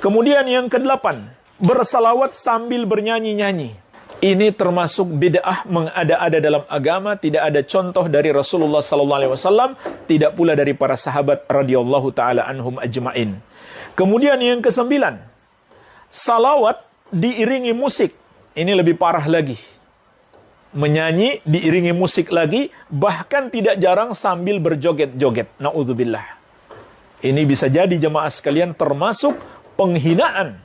Kemudian yang kedelapan, bersalawat sambil bernyanyi-nyanyi. Ini termasuk bid'ah mengada-ada dalam agama, tidak ada contoh dari Rasulullah SAW, tidak pula dari para sahabat radhiyallahu taala anhum ajma'in. Kemudian yang kesembilan, salawat diiringi musik. Ini lebih parah lagi. Menyanyi diiringi musik lagi, bahkan tidak jarang sambil berjoget-joget. Na'udzubillah. Ini bisa jadi jemaah sekalian termasuk penghinaan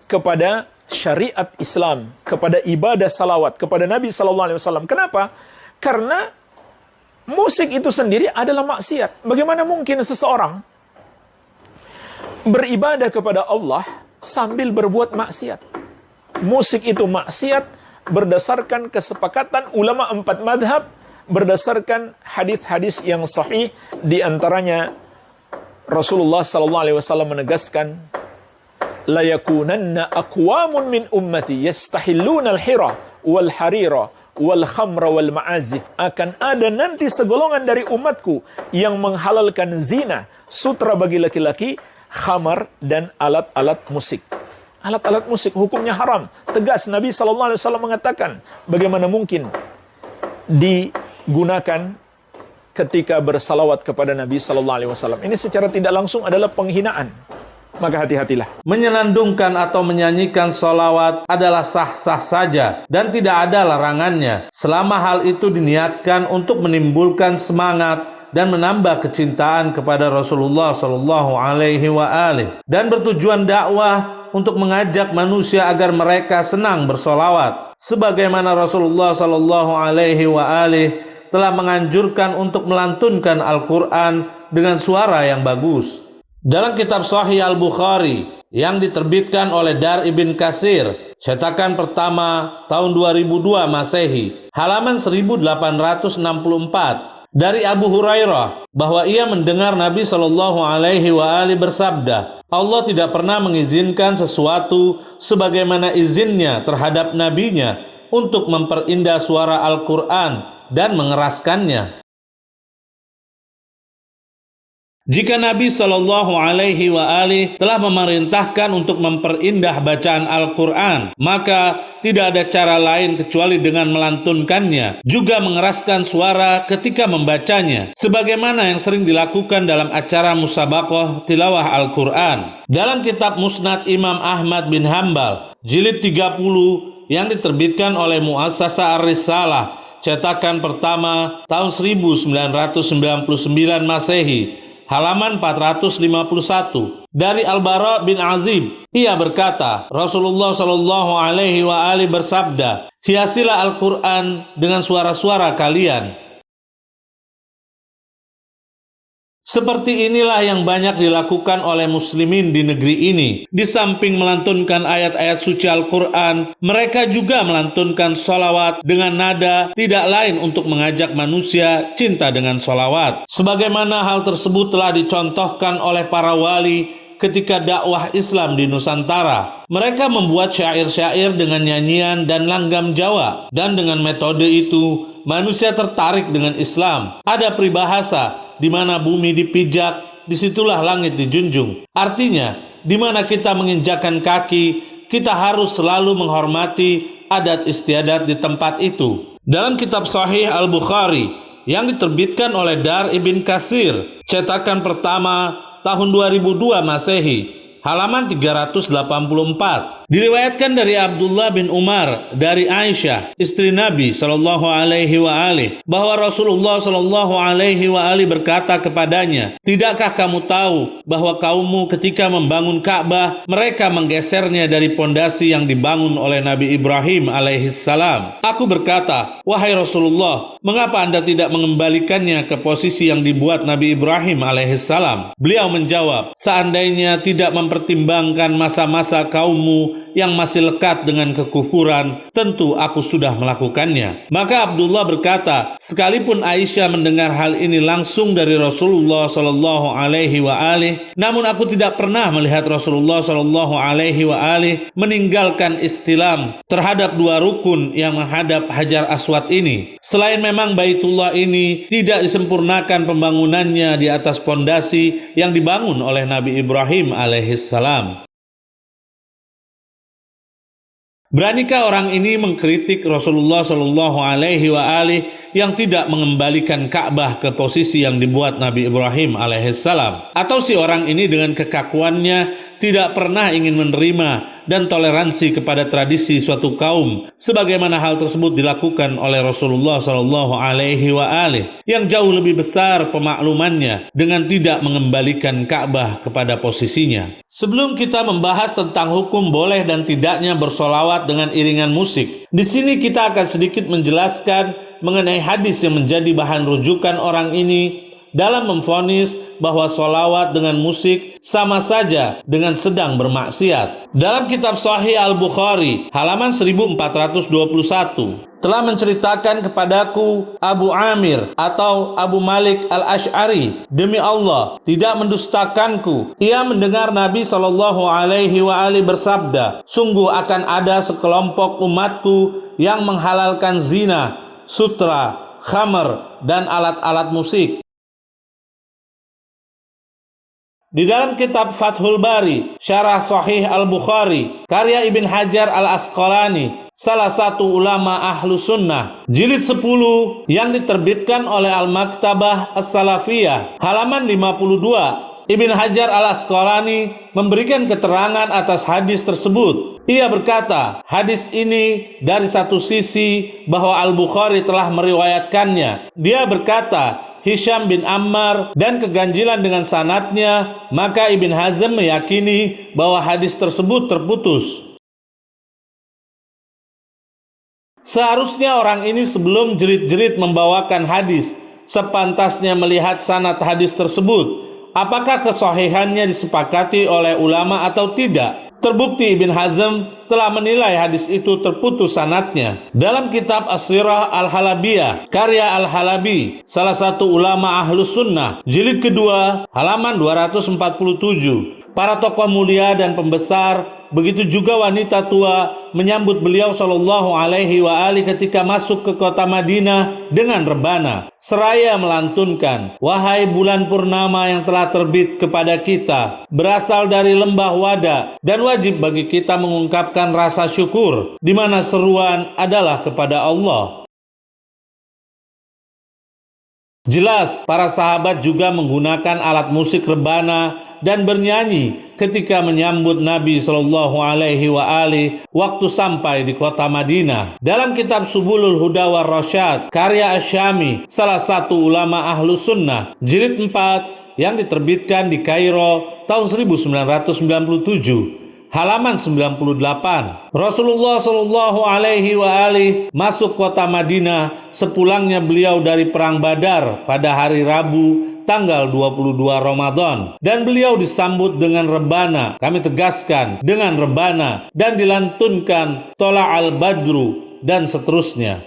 kepada syariat Islam, kepada ibadah salawat, kepada Nabi SAW. Kenapa? Karena musik itu sendiri adalah maksiat. Bagaimana mungkin seseorang beribadah kepada Allah sambil berbuat maksiat? Musik itu maksiat berdasarkan kesepakatan ulama 4 madhab, berdasarkan hadis-hadis yang sahih. Di antaranya Rasulullah SAW menegaskan, la yakunanna aqwamun min ummati yastahilluna al-hira wal harira wal khamra wal ma'azif. Akan ada nanti segolongan dari umatku yang menghalalkan zina, sutra bagi laki-laki, khamar dan alat-alat musik. Alat-alat musik hukumnya haram. Tegas Nabi SAW mengatakan, bagaimana mungkin digunakan ketika bersalawat kepada Nabi SAW. Ini secara tidak langsung adalah penghinaan. Maka hati-hatilah. Menyenandungkan atau menyanyikan sholawat adalah sah-sah saja dan tidak ada larangannya, selama hal itu diniatkan untuk menimbulkan semangat dan menambah kecintaan kepada Rasulullah SAW dan bertujuan dakwah untuk mengajak manusia agar mereka senang bersolawat, sebagaimana Rasulullah SAW telah menganjurkan untuk melantunkan Al-Quran dengan suara yang bagus. Dalam kitab Sahih Al-Bukhari yang diterbitkan oleh Dar Ibn Katsir, cetakan pertama tahun 2002 Masehi, halaman 1864, dari Abu Hurairah bahwa ia mendengar Nabi SAW bersabda, Allah tidak pernah mengizinkan sesuatu sebagaimana izinnya terhadap nabinya untuk memperindah suara Al-Quran dan mengeraskannya. Jika Nabi SAW telah memerintahkan untuk memperindah bacaan Al-Quran, maka tidak ada cara lain kecuali dengan melantunkannya, juga mengeraskan suara ketika membacanya, sebagaimana yang sering dilakukan dalam acara musabaqah tilawah Al-Quran. Dalam kitab Musnad Imam Ahmad bin Hambal, jilid 30 yang diterbitkan oleh Muassasah Ar-Risalah, cetakan pertama tahun 1999 Masehi, halaman 451, dari Al-Bara bin Azib, ia berkata, Rasulullah SAW bersabda, hiasilah Al-Quran dengan suara-suara kalian. Seperti inilah yang banyak dilakukan oleh muslimin di negeri ini. Di samping melantunkan ayat-ayat suci Al-Quran, mereka juga melantunkan sholawat dengan nada tidak lain untuk mengajak manusia cinta dengan sholawat. Sebagaimana hal tersebut telah dicontohkan oleh para wali ketika dakwah Islam di Nusantara. Mereka membuat syair-syair dengan nyanyian dan langgam Jawa, dan dengan metode itu manusia tertarik dengan Islam. Ada peribahasa, di mana bumi dipijak, disitulah langit dijunjung. Artinya, di mana kita menginjakkan kaki, kita harus selalu menghormati adat istiadat di tempat itu. Dalam kitab Sahih Al-Bukhari yang diterbitkan oleh Dar Ibn Katsir, cetakan pertama tahun 2002 Masehi, halaman 384, diriwayatkan dari Abdullah bin Umar dari Aisyah, istri Nabi SAW, bahwa Rasulullah SAW berkata kepadanya, tidakkah kamu tahu bahwa kaummu ketika membangun Ka'bah, mereka menggesernya dari pondasi yang dibangun oleh Nabi Ibrahim alaihissalam? Aku berkata, wahai Rasulullah, mengapa Anda tidak mengembalikannya ke posisi yang dibuat Nabi Ibrahim alaihissalam? Beliau menjawab, seandainya tidak mempertimbangkan masa-masa kaummu yang masih lekat dengan kekufuran, tentu aku sudah melakukannya. Maka Abdullah berkata, sekalipun Aisyah mendengar hal ini langsung dari Rasulullah SAW, namun aku tidak pernah melihat Rasulullah SAW meninggalkan istilam terhadap dua rukun yang menghadap Hajar Aswad ini. Selain memang Baitullah ini tidak disempurnakan pembangunannya di atas pondasi yang dibangun oleh Nabi Ibrahim alaihissalam. Beranikah orang ini mengkritik Rasulullah Shallallahu Alaihi Wasallam yang tidak mengembalikan Ka'bah ke posisi yang dibuat Nabi Ibrahim alaihissalam? Atau si orang ini dengan kekakuannya tidak pernah ingin menerima dan toleransi kepada tradisi suatu kaum, sebagaimana hal tersebut dilakukan oleh Rasulullah Shallallahu Alaihi Wasallam yang jauh lebih besar pemaklumannya dengan tidak mengembalikan Ka'bah kepada posisinya. Sebelum kita membahas tentang hukum boleh dan tidaknya bersolawat dengan iringan musik, di sini kita akan sedikit menjelaskan mengenai hadis yang menjadi bahan rujukan orang ini dalam memvonis bahwa solawat dengan musik sama saja dengan sedang bermaksiat. Dalam kitab Sahih Al-Bukhari, halaman 1421, telah menceritakan kepadaku Abu Amir atau Abu Malik Al-Ash'ari, demi Allah, tidak mendustakanku. Ia mendengar Nabi SAW bersabda, sungguh akan ada sekelompok umatku yang menghalalkan zina, sutra, khamar, dan alat-alat musik. Di dalam kitab Fathul Bari, Syarah Sahih Al-Bukhari, karya Ibn Hajar Al-Asqalani, salah satu ulama ahlu sunnah, jilid 10 yang diterbitkan oleh Al-Maktabah As-Salafiyah, halaman 52, Ibn Hajar Al-Asqalani memberikan keterangan atas hadis tersebut. Ia berkata, hadis ini dari satu sisi bahwa Al-Bukhari telah meriwayatkannya. Dia berkata, Hisham bin Ammar, dan keganjilan dengan sanadnya, maka Ibn Hazm meyakini bahwa hadis tersebut terputus. Seharusnya orang ini sebelum jerit-jerit membawakan hadis, sepantasnya melihat sanad hadis tersebut, apakah kesahihannya disepakati oleh ulama atau tidak. Terbukti Ibn Hazm telah menilai hadis itu terputus sanadnya. Dalam kitab As-Sirah Al-Halabiyah, karya Al-Halabi, salah satu ulama ahlus sunnah, jilid kedua, halaman 247, para tokoh mulia dan pembesar, begitu juga wanita tua, menyambut beliau Shallallahu Alaihi Wasallam ketika masuk ke kota Madinah dengan rebana, seraya melantunkan, wahai bulan purnama yang telah terbit kepada kita, berasal dari lembah Wada, dan wajib bagi kita mengungkapkan rasa syukur, di mana seruan adalah kepada Allah. Jelas, para sahabat juga menggunakan alat musik rebana dan bernyanyi ketika menyambut Nabi Shallallahu Alaihi Wasallam waktu sampai di kota Madinah. Dalam kitab Subulul Huda war Rasyad, karya Asy-Syami, salah satu ulama ahlus sunnah, jilid 4 yang diterbitkan di Kairo tahun 1997, halaman 98. Rasulullah Shallallahu Alaihi Wasallam masuk kota Madinah sepulangnya beliau dari perang Badar pada hari Rabu tanggal 22 Ramadan, dan beliau disambut dengan rebana, kami tegaskan dengan rebana, dan dilantunkan Tola al-Badru dan seterusnya.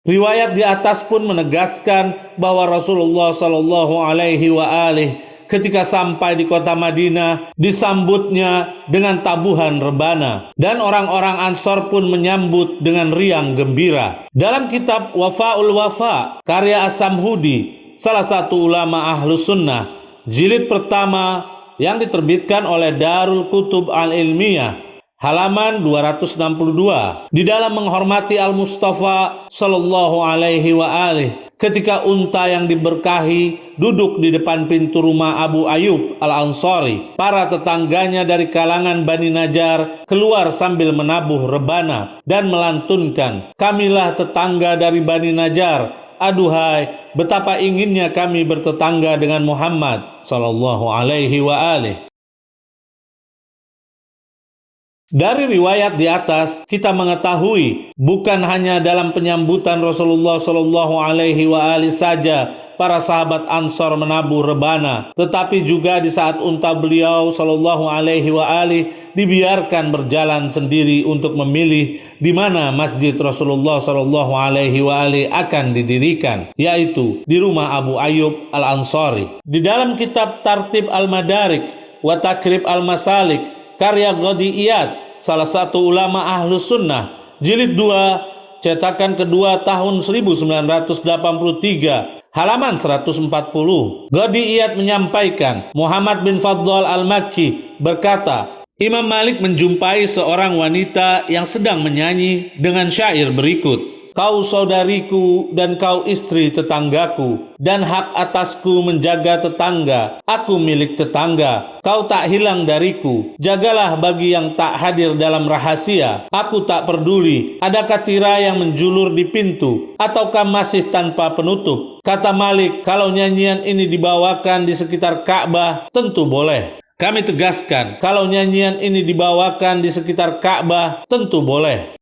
Riwayat di atas pun menegaskan bahwa Rasulullah Shallallahu Alaihi Wasallam ketika sampai di kota Madinah disambutnya dengan tabuhan rebana, dan orang-orang Ansor pun menyambut dengan riang gembira. Dalam kitab Wafa'ul Wafa, karya As-Samhudi, salah satu ulama ahlus sunnah, jilid pertama yang diterbitkan oleh Darul Kutub Al-Ilmiyah, halaman 262, di dalam menghormati Al-Mustafa Sallallahu Alaihi Wasallam ketika unta yang diberkahi duduk di depan pintu rumah Abu Ayyub Al-Ansari, para tetangganya dari kalangan Bani Najjar keluar sambil menabuh rebana dan melantunkan, kamilah tetangga dari Bani Najjar, aduhai betapa inginnya kami bertetangga dengan Muhammad Sallallahu Alaihi Wasallam. Dari riwayat di atas kita mengetahui bukan hanya dalam penyambutan Rasulullah Shallallahu Alaihi Wasallam saja para sahabat Ansor menabuh rebana, tetapi juga di saat unta beliau Shallallahu Alaihi Wasallam dibiarkan berjalan sendiri untuk memilih di mana masjid Rasulullah Shallallahu Alaihi Wasallam akan didirikan, yaitu di rumah Abu Ayyub Al-Ansari. Di dalam kitab Tartib Al-Madarik wa Takrib Al-Masalik, karya Ghadi Iyad, salah satu ulama ahlus sunnah, jilid 2, cetakan kedua tahun 1983, halaman 140. Ghadi Iyad menyampaikan, Muhammad bin Fadl Al-Makki berkata, Imam Malik menjumpai seorang wanita yang sedang menyanyi dengan syair berikut. Kau saudariku dan kau istri tetanggaku, dan hak atasku menjaga tetangga, aku milik tetangga, kau tak hilang dariku, jagalah bagi yang tak hadir dalam rahasia, aku tak peduli, adakah tirai yang menjulur di pintu, ataukah masih tanpa penutup. Kata Malik, kalau nyanyian ini dibawakan di sekitar Ka'bah, tentu boleh. Kami tegaskan, kalau nyanyian ini dibawakan di sekitar Ka'bah, tentu boleh.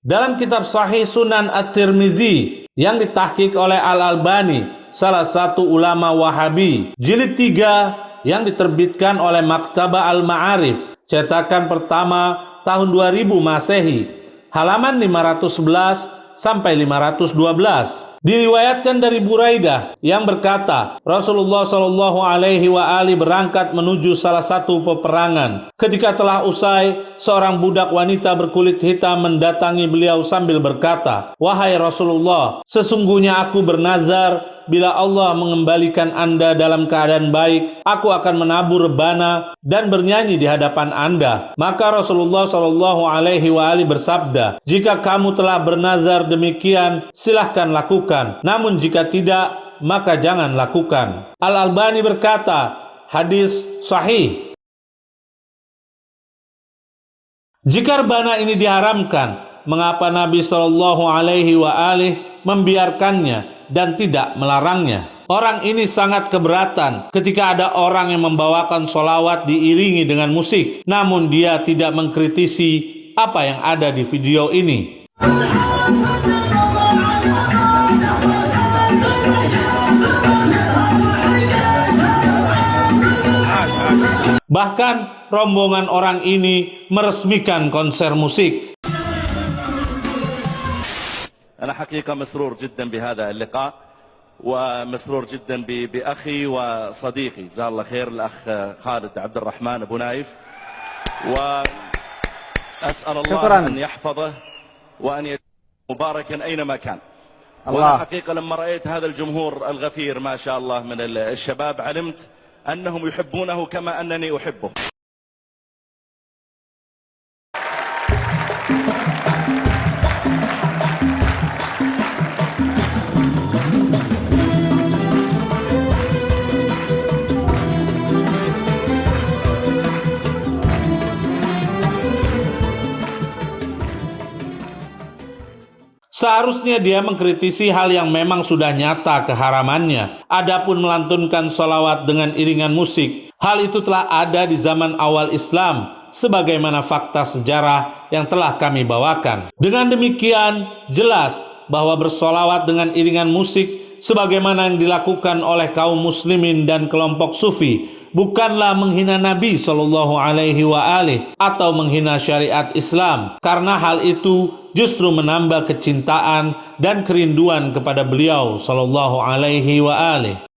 Dalam kitab Sahih Sunan At-Tirmidzi yang ditahqiq oleh Al-Albani, salah satu ulama Wahabi, jilid 3 yang diterbitkan oleh Maktabah Al-Ma'arif, cetakan pertama tahun 2000 Masehi, halaman 511 sampai 512. Diriwayatkan dari Buraidah yang berkata, Rasulullah Shallallahu Alaihi Wasallam berangkat menuju salah satu peperangan. Ketika telah usai, seorang budak wanita berkulit hitam mendatangi beliau sambil berkata, wahai Rasulullah, sesungguhnya aku bernazar bila Allah mengembalikan Anda dalam keadaan baik, aku akan menabur rebana dan bernyanyi di hadapan Anda. Maka Rasulullah Shallallahu Alaihi Wasallam bersabda, jika kamu telah bernazar demikian, silahkan lakukan. Namun jika tidak, maka jangan lakukan. Al-Albani berkata, hadis sahih. Jika rebana ini diharamkan, mengapa Nabi Shallallahu Alaihi Wasallam membiarkannya dan tidak melarangnya? Orang ini sangat keberatan ketika ada orang yang membawakan sholawat diiringi dengan musik, namun dia tidak mengkritisi apa yang ada di video ini. Bahkan rombongan orang ini meresmikan konser musik. أنا حقيقة مسرور جدا بهذا اللقاء ومسرور جدا بأخي وصديقي جزاه الله خير الأخ خالد عبد الرحمن أبو نايف وأسأل الله أن يحفظه وأن يجعله مباركا أينما كان. وأنا حقيقة لما رأيت هذا الجمهور الغفير ما شاء الله من الشباب علمت أنهم يحبونه كما أنني أحبه. Seharusnya dia mengkritisi hal yang memang sudah nyata keharamannya. Adapun melantunkan sholawat dengan iringan musik, hal itu telah ada di zaman awal Islam, sebagaimana fakta sejarah yang telah kami bawakan. Dengan demikian, jelas bahwa bersolawat dengan iringan musik, sebagaimana yang dilakukan oleh kaum muslimin dan kelompok sufi, bukanlah menghina Nabi Shallallahu Alaihi Wasallam atau menghina syariat Islam, karena hal itu justru menambah kecintaan dan kerinduan kepada beliau Shallallahu Alaihi Wasallam.